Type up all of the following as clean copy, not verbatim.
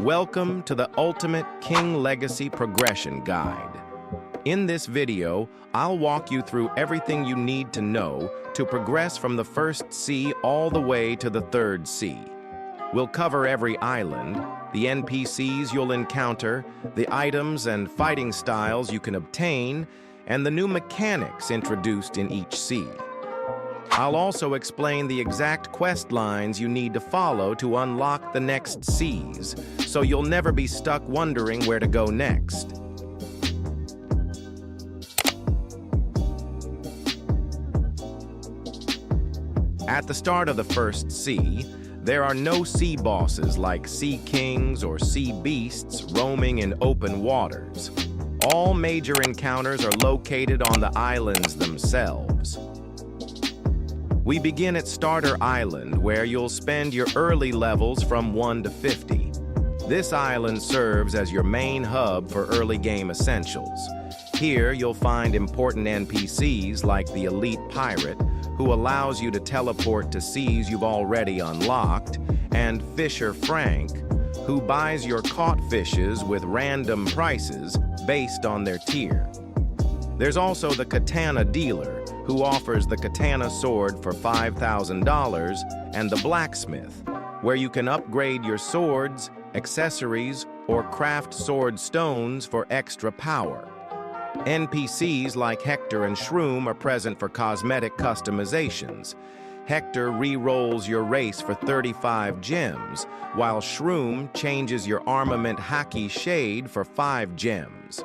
Welcome to the Ultimate King Legacy Progression Guide. In this video, I'll walk you through everything you need to know to progress from the first sea all the way to the third sea. We'll cover every island, the NPCs you'll encounter, the items and fighting styles you can obtain, and the new mechanics introduced in each sea. I'll also explain the exact quest lines you need to follow to unlock the next seas, so you'll never be stuck wondering where to go next. At the start of the first sea, there are no sea bosses like sea kings or sea beasts roaming in open waters. All major encounters are located on the islands themselves. We begin at Starter Island, where you'll spend your early levels from 1 to 50. This island serves as your main hub for early game essentials. Here, you'll find important NPCs like the Elite Pirate, who allows you to teleport to seas you've already unlocked, and Fisher Frank, who buys your caught fishes with random prices based on their tier. There's also the Katana Dealer, who offers the Katana Sword for $5,000, and the Blacksmith, where you can upgrade your swords, accessories, or craft sword stones for extra power. NPCs like Hector and Shroom are present for cosmetic customizations. Hector re-rolls your race for 35 gems, while Shroom changes your armament Haki Shade for 5 gems.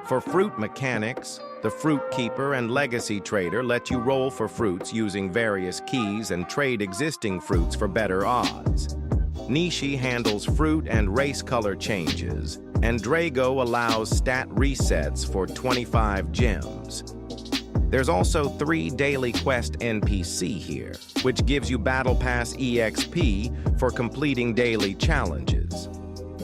For fruit mechanics, the Fruit Keeper and Legacy Trader let you roll for fruits using various keys and trade existing fruits for better odds. Nishi handles fruit and race color changes, and Drago allows stat resets for 25 gems. There's also 3 daily quest NPC here, which gives you Battle Pass EXP for completing daily challenges.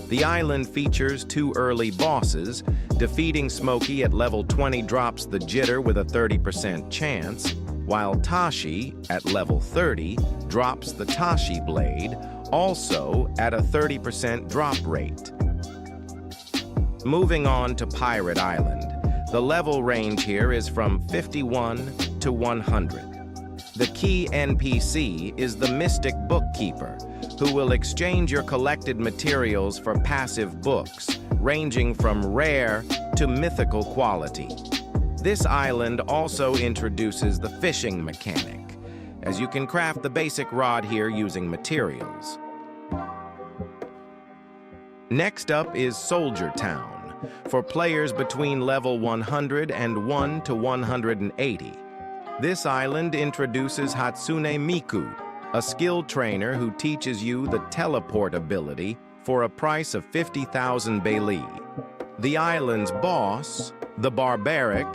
The island features 2 early bosses. Defeating Smokey at level 20 drops the Jitter with a 30% chance, while Tashi, at level 30, drops the Tashi Blade, also at a 30% drop rate. Moving on to Pirate Island, the level range here is from 51 to 100. The key NPC is the Mystic Bookkeeper, who will exchange your collected materials for passive books, ranging from rare to mythical quality. This island also introduces the fishing mechanic, as you can craft the basic rod here using materials. Next up is Soldier Town, for players between level 101 to 180. This island introduces Hatsune Miku, a skilled trainer who teaches you the teleport ability for a price of 50,000 Bailey. The island's boss, the Barbaric,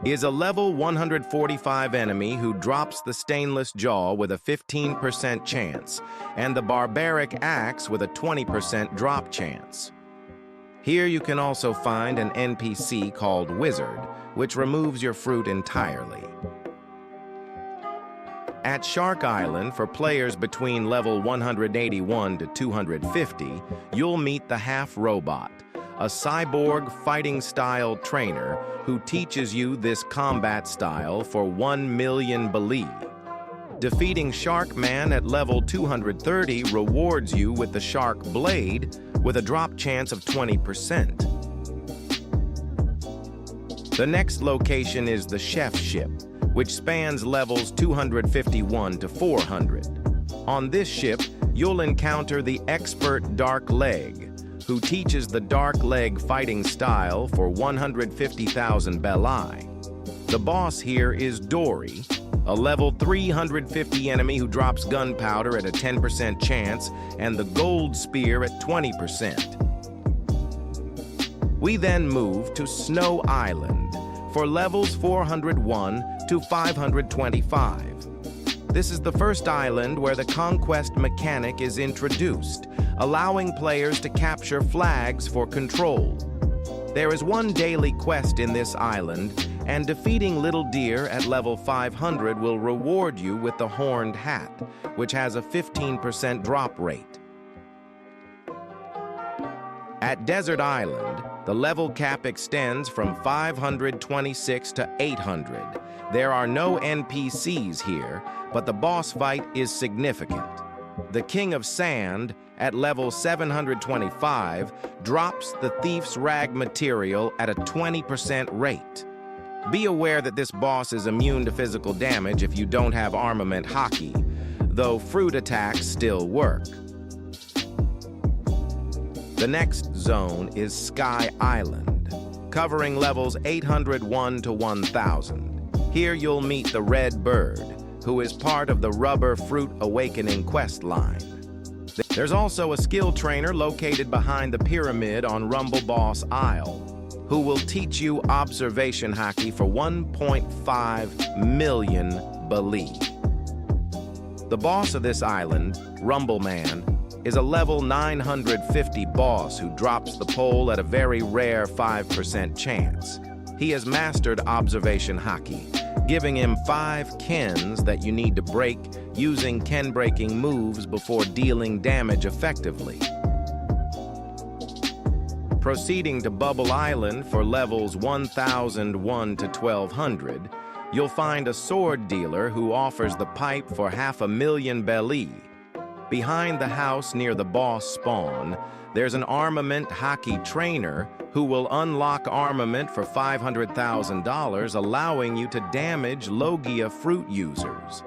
is a level 145 enemy who drops the Stainless Jaw with a 15% chance, and the Barbaric Axe with a 20% drop chance. Here you can also find an NPC called Wizard, which removes your fruit entirely. At Shark Island, for players between level 181 to 250, you'll meet the Half-Robot, a cyborg fighting-style trainer who teaches you this combat style for 1 million Balee. Defeating Sharkman at level 230 rewards you with the Shark Blade with a drop chance of 20%. The next location is the Chef Ship, which spans levels 251 to 400. On this ship, you'll encounter the expert Dark Leg, who teaches the Dark Leg fighting style for 150,000 Belai. The boss here is Dory, a level 350 enemy who drops gunpowder at a 10% chance and the Gold Spear at 20%. We then move to Snow Island for levels 401 to 525. This is the first island where the conquest mechanic is introduced, allowing players to capture flags for control. There is 1 daily quest in this island, and defeating Little Deer at level 500 will reward you with the Horned Hat, which has a 15% drop rate. At Desert Island, the level cap extends from 526 to 800. There are no NPCs here, but the boss fight is significant. The King of Sand, at level 725, drops the Thief's Rag material at a 20% rate. Be aware that this boss is immune to physical damage if you don't have armament hockey, though fruit attacks still work. The next zone is Sky Island, covering levels 801 to 1000. Here you'll meet the Red Bird, who is part of the Rubber Fruit Awakening quest line. There's also a skill trainer located behind the pyramid on Rumble Boss Isle, who will teach you observation hockey for 1.5 million Bali. The boss of this island, Rumble Man, is a level 950 boss who drops the pole at a very rare 5% chance. He has mastered observation hockey, giving him 5 Kens that you need to break using Ken-breaking moves before dealing damage effectively. Proceeding to Bubble Island for levels 1001 to 1200, you'll find a sword dealer who offers the pipe for 500,000 Bali. Behind the house near the boss spawn, there's an armament hockey trainer who will unlock armament for $500,000, allowing you to damage Logia fruit users.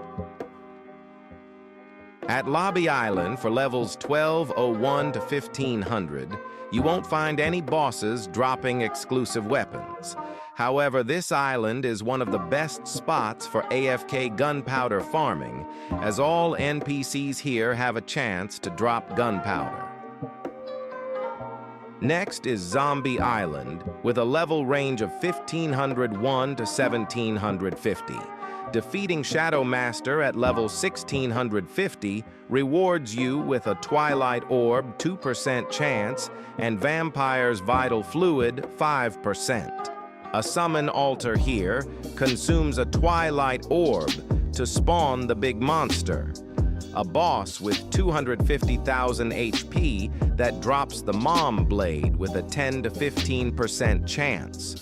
At Lobby Island for levels 1201 to 1500, you won't find any bosses dropping exclusive weapons. However, this island is one of the best spots for AFK gunpowder farming, as all NPCs here have a chance to drop gunpowder. Next is Zombie Island, with a level range of 1501 to 1750. Defeating Shadow Master at level 1650 rewards you with a Twilight Orb 2% chance and Vampire's Vital Fluid 5%. A summon altar here consumes a Twilight Orb to spawn the big monster, a boss with 250,000 HP that drops the Mom Blade with a 10 to 15% chance.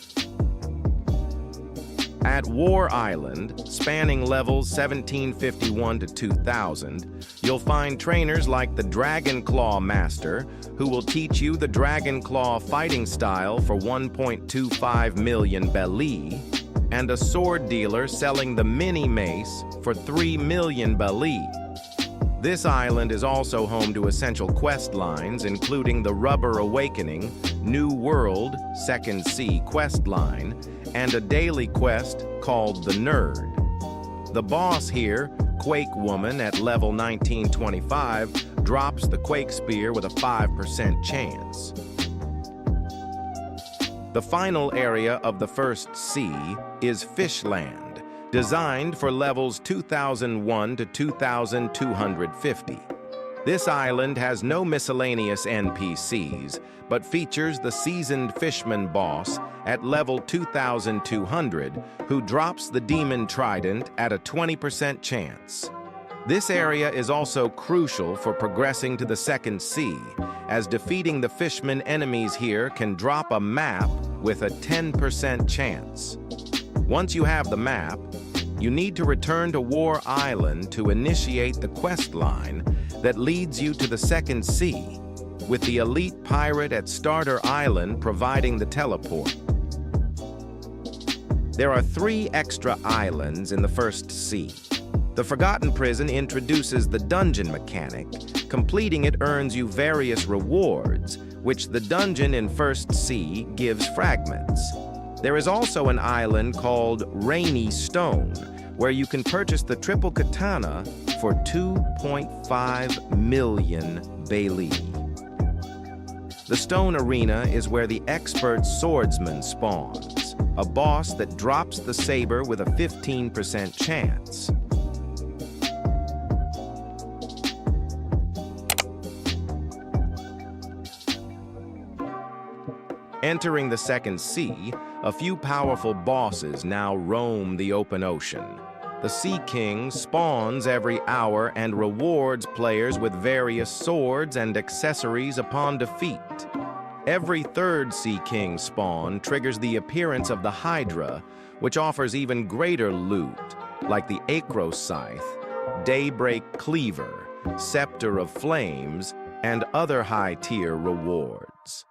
At War Island, spanning levels 1751 to 2000, you'll find trainers like the Dragon Claw Master, who will teach you the Dragon Claw fighting style for 1.25 million Bali, and a sword dealer selling the Mini Mace for 3 million Bali. This island is also home to essential quest lines, including the Rubber Awakening, New World, Second Sea quest line, and a daily quest called the Nerd. The boss here, Quake Woman at level 1925, drops the Quake Spear with a 5% chance. The final area of the first sea is Fishland, designed for levels 2001 to 2250. This island has no miscellaneous NPCs, but features the Seasoned Fishman boss at level 2200, who drops the Demon Trident at a 20% chance. This area is also crucial for progressing to the second sea, as defeating the Fishman enemies here can drop a map with a 10% chance. Once you have the map, you need to return to War Island to initiate the quest line that leads you to the second sea, with the elite pirate at Starter Island providing the teleport. There are 3 extra islands in the first sea. The Forgotten Prison introduces the dungeon mechanic. Completing it earns you various rewards, which the dungeon in First Sea gives fragments. There is also an island called Rainy Stone, where you can purchase the triple katana for 2.5 million Bali. The Stone Arena is where the expert swordsman spawns, a boss that drops the saber with a 15% chance. Entering the second sea, a few powerful bosses now roam the open ocean. The Sea King spawns every hour and rewards players with various swords and accessories upon defeat. Every third Sea King spawn triggers the appearance of the Hydra, which offers even greater loot, like the Acro Scythe, Daybreak Cleaver, Scepter of Flames, and other high-tier rewards.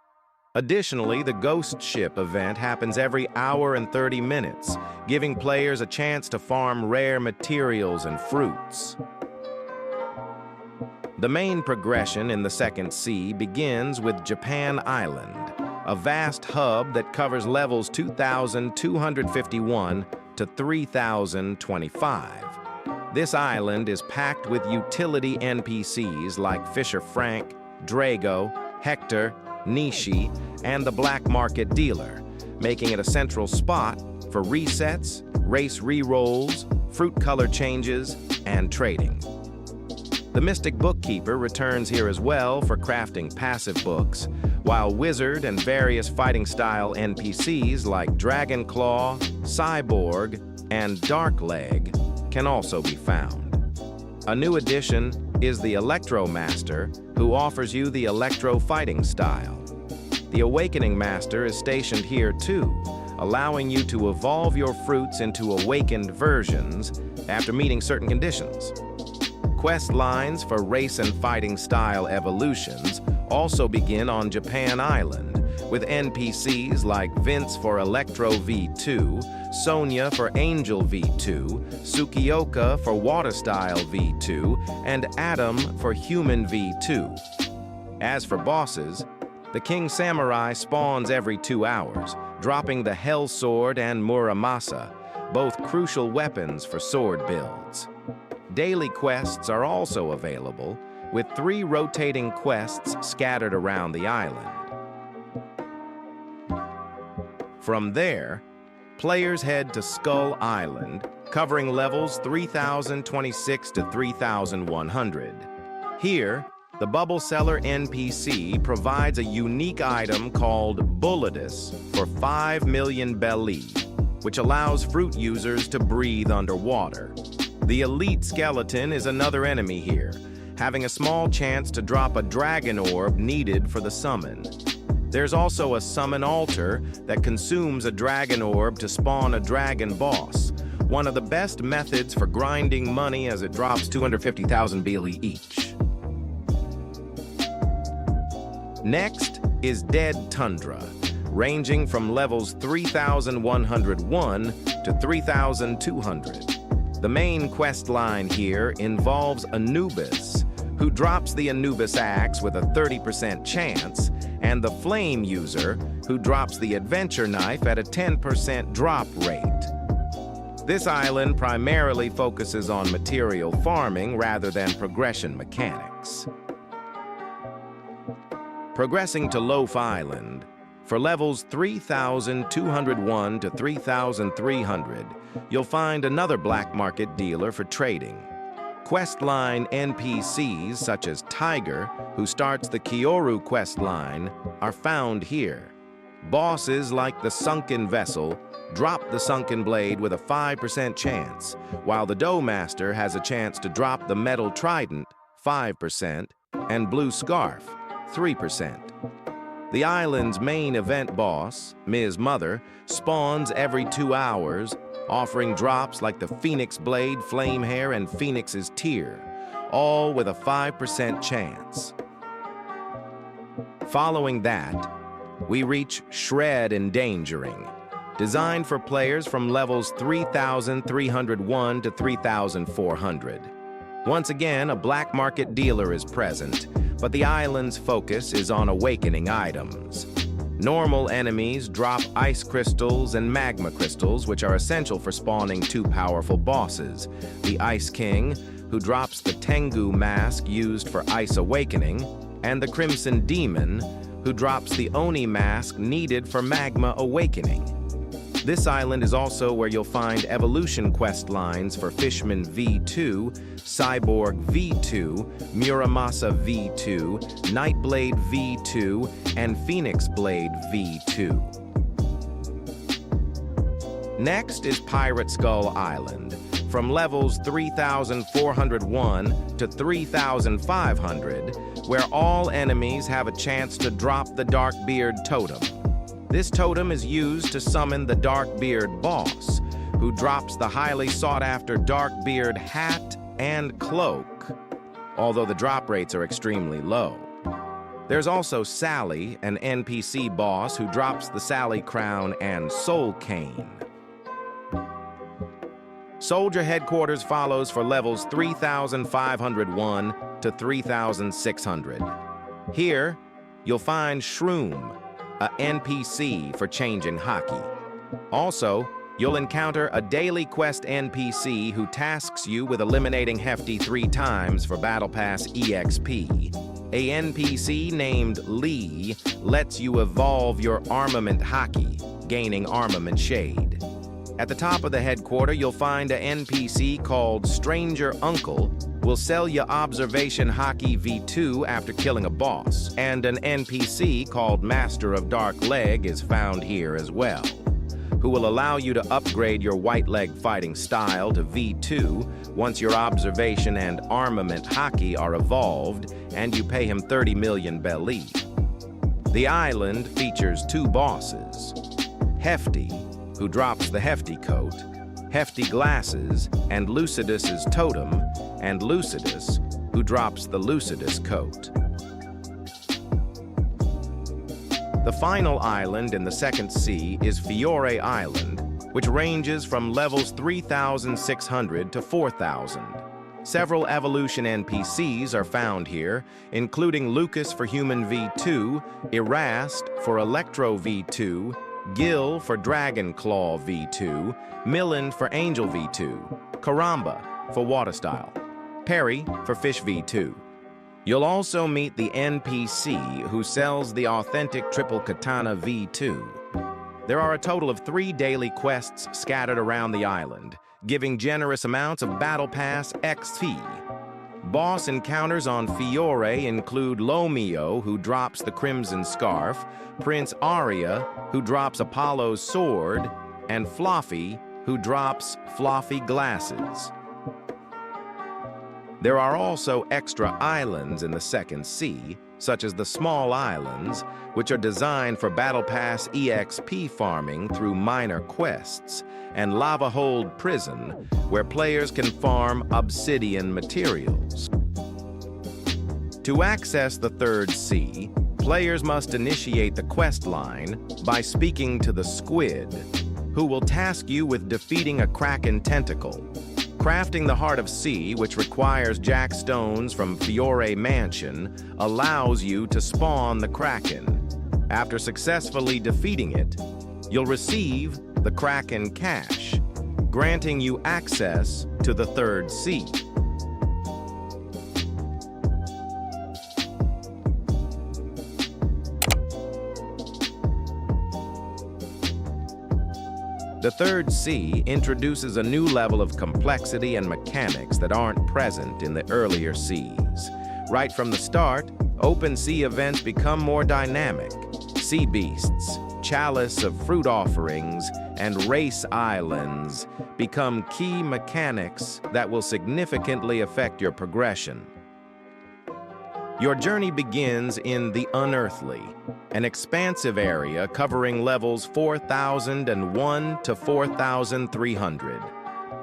Additionally, the Ghost Ship event happens every hour and 30 minutes, giving players a chance to farm rare materials and fruits. The main progression in the Second Sea begins with Japan Island, a vast hub that covers levels 2,251 to 3,025. This island is packed with utility NPCs like Fisher Frank, Drago, Hector, Nishi, and the Black Market Dealer, making it a central spot for resets, race re-rolls, fruit color changes, and trading. The Mystic Bookkeeper returns here as well for crafting passive books, while Wizard and various fighting-style NPCs like Dragonclaw, Cyborg, and Darkleg can also be found. A new addition is the Electro Master, who offers you the Electro fighting style. The Awakening Master is stationed here too, allowing you to evolve your fruits into awakened versions after meeting certain conditions. Quest lines for race and fighting style evolutions also begin on Japan Island, with NPCs like Vince for Electro V2, Sonya for Angel V2, Tsukioka for Water Style V2, and Adam for Human V2. As for bosses, the King Samurai spawns every 2 hours, dropping the Hell Sword and Muramasa, both crucial weapons for sword builds. Daily quests are also available, with 3 rotating quests scattered around the island. From there, players head to Skull Island, covering levels 3,026 to 3,100. Here, the Bubble Seller NPC provides a unique item called Bulletus for 5 million belly, which allows fruit users to breathe underwater. The Elite Skeleton is another enemy here, having a small chance to drop a dragon orb needed for the summon. There's also a summon altar that consumes a dragon orb to spawn a dragon boss, one of the best methods for grinding money as it drops 250,000 BLE each. Next is Dead Tundra, ranging from levels 3,101 to 3,200. The main quest line here involves Anubis, who drops the Anubis axe with a 30% chance, and the Flame User, who drops the Adventure Knife at a 10% drop rate. This island primarily focuses on material farming rather than progression mechanics. Progressing to Loaf Island, for levels 3,201 to 3,300, you'll find another black market dealer for trading. Questline NPCs such as Tiger, who starts the Kyoru questline, are found here. Bosses like the Sunken Vessel drop the Sunken Blade with a 5% chance, while the Dough Master has a chance to drop the Metal Trident, 5%, and Blue Scarf, 3%. The island's main event boss, Ms. Mother, spawns every 2 hours, offering drops like the Phoenix Blade, Flame Hair, and Phoenix's Tear, all with a 5% chance. Following that, we reach Shred Endangering, designed for players from levels 3,301 to 3,400. Once again, a black market dealer is present, but the island's focus is on awakening items. Normal enemies drop ice crystals and magma crystals, which are essential for spawning 2 powerful bosses. The Ice King, who drops the Tengu mask used for ice awakening, and the Crimson Demon, who drops the Oni mask needed for magma awakening. This island is also where you'll find evolution quest lines for Fishman V2, Cyborg V2, Muramasa V2, Nightblade V2, and Phoenix Blade V2. Next is Pirate Skull Island. From levels 3,401 to 3,500, where all enemies have a chance to drop the Darkbeard totem. This totem is used to summon the Darkbeard boss, who drops the highly sought-after Darkbeard hat and cloak, although the drop rates are extremely low. There's also Sally, an NPC boss who drops the Sally crown and soul cane. Soldier Headquarters follows for levels 3,501 to 3,600. Here, you'll find Shroom, a NPC for changing hockey. Also, you'll encounter a daily quest NPC who tasks you with eliminating Hefty 3 times for Battle Pass EXP. A NPC named Lee lets you evolve your armament hockey, gaining armament shade. At the top of the headquarters, you'll find an NPC called Stranger Uncle will sell you Observation Hockey V2 after killing a boss, and an NPC called Master of Dark Leg is found here as well, who will allow you to upgrade your white leg fighting style to V2 once your observation and armament hockey are evolved and you pay him 30 million belly. The island features 2 bosses, Hefty, who drops the Hefty coat, Hefty glasses, and Lucidus's totem, and Lucidus, who drops the Lucidus coat. The final island in the second sea is Fiore Island, which ranges from levels 3,600 to 4,000. Several evolution NPCs are found here, including Lucas for Human V2, Erast for Electro V2, Gil for Dragon Claw V2, Millen for Angel V2, Karamba for Water Style, Perry for Fish V2. You'll also meet the NPC who sells the authentic Triple Katana V2. There are a total of 3 daily quests scattered around the island, giving generous amounts of Battle Pass XP. Boss encounters on Fiore include Lomio, who drops the Crimson Scarf, Prince Aria, who drops Apollo's sword, and Fluffy, who drops Fluffy glasses. There are also extra islands in the second sea, such as the Small Islands, which are designed for Battle Pass EXP farming through minor quests, and Lava Hold Prison, where players can farm obsidian materials. To access the third sea, players must initiate the quest line by speaking to the Squid, who will task you with defeating a Kraken tentacle. Crafting the Heart of Sea, which requires Jack Stones from Fiore Mansion, allows you to spawn the Kraken. After successfully defeating it, you'll receive the Kraken Cash, granting you access to the third sea. The third sea introduces a new level of complexity and mechanics that aren't present in the earlier seas. Right from the start, open sea events become more dynamic. Sea beasts, chalice of fruit offerings, and race islands become key mechanics that will significantly affect your progression. Your journey begins in the Unearthly, an expansive area covering levels 4,001 to 4,300.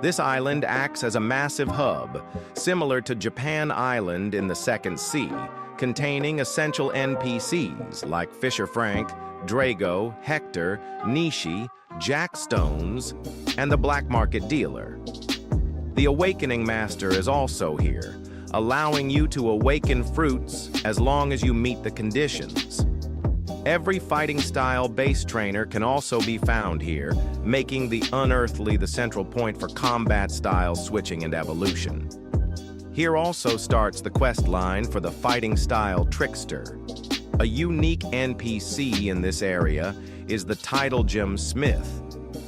This island acts as a massive hub, similar to Japan Island in the Second Sea, containing essential NPCs like Fisher Frank, Drago, Hector, Nishi, Jack Stones, and the Black Market Dealer. The Awakening Master is also here, allowing you to awaken fruits as long as you meet the conditions. Every fighting style base trainer can also be found here, making the Unearthly the central point for combat style switching and evolution. Here also starts the quest line for the fighting style Trickster. A unique NPC in this area is the Tidal Gem Smith,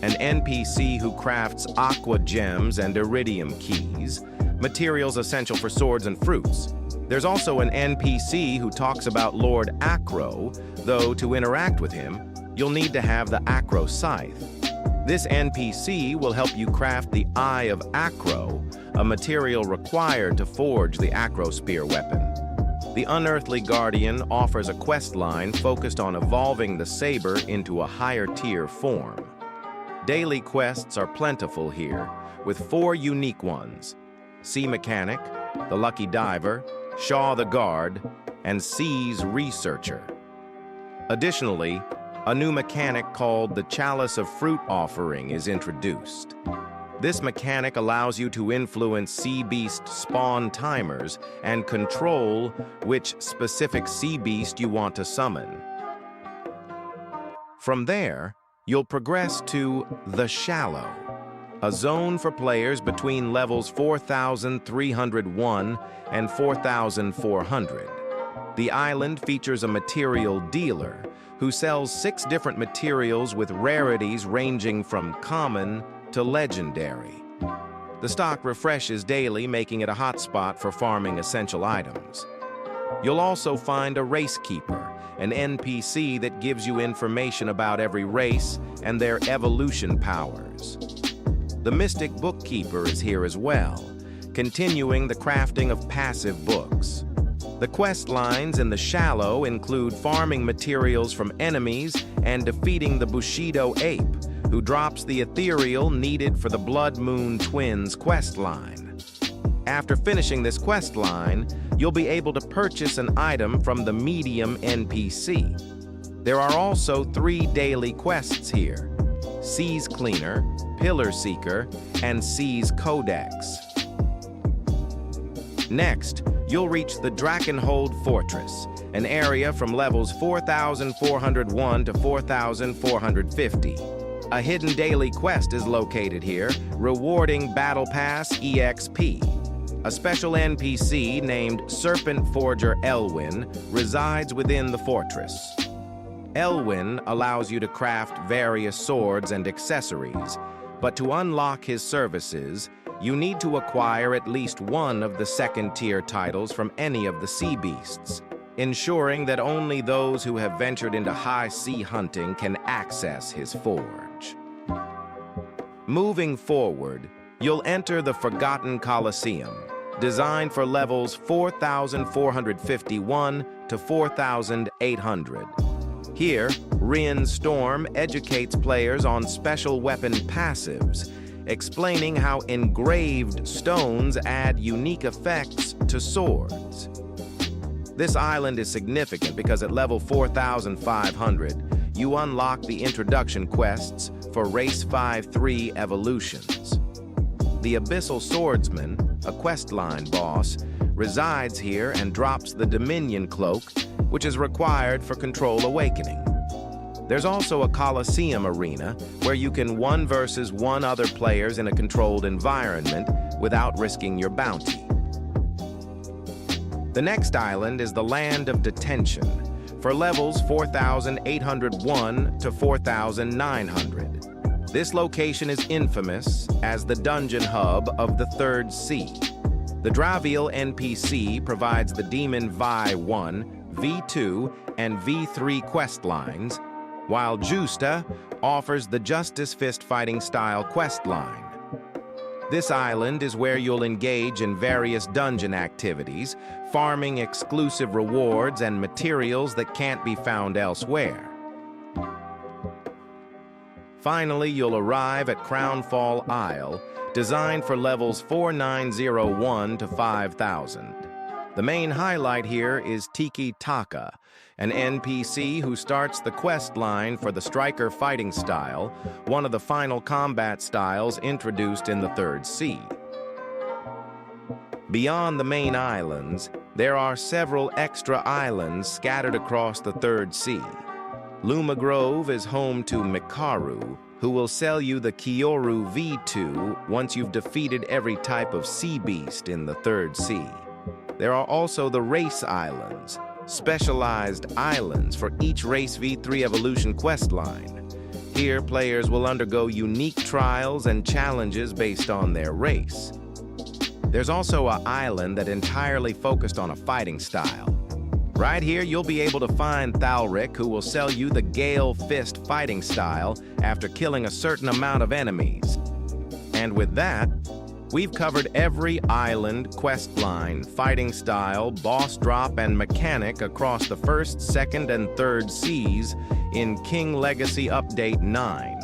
an NPC who crafts aqua gems and iridium keys, materials essential for swords and fruits. There's also an NPC who talks about Lord Acro, though to interact with him, you'll need to have the Acro Scythe. This NPC will help you craft the Eye of Acro, a material required to forge the Acro Spear weapon. The Unearthly Guardian offers a quest line focused on evolving the saber into a higher-tier form. Daily quests are plentiful here, with 4 unique ones: Sea Mechanic, the Lucky Diver, Shaw the Guard, and Seas Researcher. Additionally, a new mechanic called the Chalice of Fruit Offering is introduced. This mechanic allows you to influence sea beast spawn timers and control which specific sea beast you want to summon. From there, you'll progress to The Shallow, a zone for players between levels 4,301 and 4,400. The island features a material dealer who sells 6 different materials with rarities ranging from common to legendary. The stock refreshes daily, making it a hotspot for farming essential items. You'll also find a race keeper, an NPC that gives you information about every race and their evolution powers. The Mystic Bookkeeper is here as well, continuing the crafting of passive books. The quest lines in The Shallow include farming materials from enemies and defeating the Bushido Ape, who drops the ethereal needed for the Blood Moon Twins quest line. After finishing this quest line, you'll be able to purchase an item from the Medium NPC. There are also 3 daily quests here: Seas Cleaner, Pillar Seeker, and Seas Codex. Next, you'll reach the Drakenhold Fortress, an area from levels 4,401 to 4,450. A hidden daily quest is located here, rewarding Battle Pass EXP. A special NPC named Serpent Forger Elwyn resides within the fortress. Elwyn allows you to craft various swords and accessories, but to unlock his services, you need to acquire at least one of the second-tier titles from any of the sea beasts, ensuring that only those who have ventured into high sea hunting can access his forge. Moving forward, you'll enter the Forgotten Colosseum, designed for levels 4,451 to 4,800. Here, Rian Storm educates players on special weapon passives, explaining how engraved stones add unique effects to swords. This island is significant because at level 4,500, you unlock the introduction quests for Race 5-3 evolutions. The Abyssal Swordsman, a questline boss, resides here and drops the Dominion Cloak, which is required for Control Awakening. There's also a Colosseum arena where you can 1 versus 1 other players in a controlled environment without risking your bounty. The next island is the Land of Detention, for levels 4,801 to 4,900. This location is infamous as the dungeon hub of the Third Sea. The Draviel NPC provides the Demon Vi 1, V2, and V3 quest lines, while Justa offers the Justice Fist fighting style quest line. This island is where you'll engage in various dungeon activities, farming exclusive rewards and materials that can't be found elsewhere. Finally, you'll arrive at Crownfall Isle, designed for levels 4,901 to 5,000. The main highlight here is Tiki Taka, an NPC who starts the quest line for the Striker fighting style, one of the final combat styles introduced in the Third Sea. Beyond the main islands, there are several extra islands scattered across the Third Sea. Luma Grove is home to Mikaru, who will sell you the Kyoru V2 once you've defeated every type of sea beast in the Third Sea. There are also the Race Islands, specialized islands for each Race V3 Evolution questline. Here, players will undergo unique trials and challenges based on their race. There's also an island that entirely focused on a fighting style. Right here, you'll be able to find Thalric, who will sell you the Gale Fist fighting style after killing a certain amount of enemies. And with that, We've covered every island, quest line, fighting style, boss drop, and mechanic across the first, second, and third seas in King Legacy Update 9.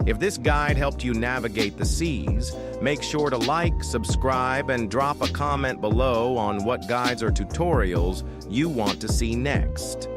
If this guide helped you navigate the seas, make sure to like, subscribe, and drop a comment below on what guides or tutorials you want to see next.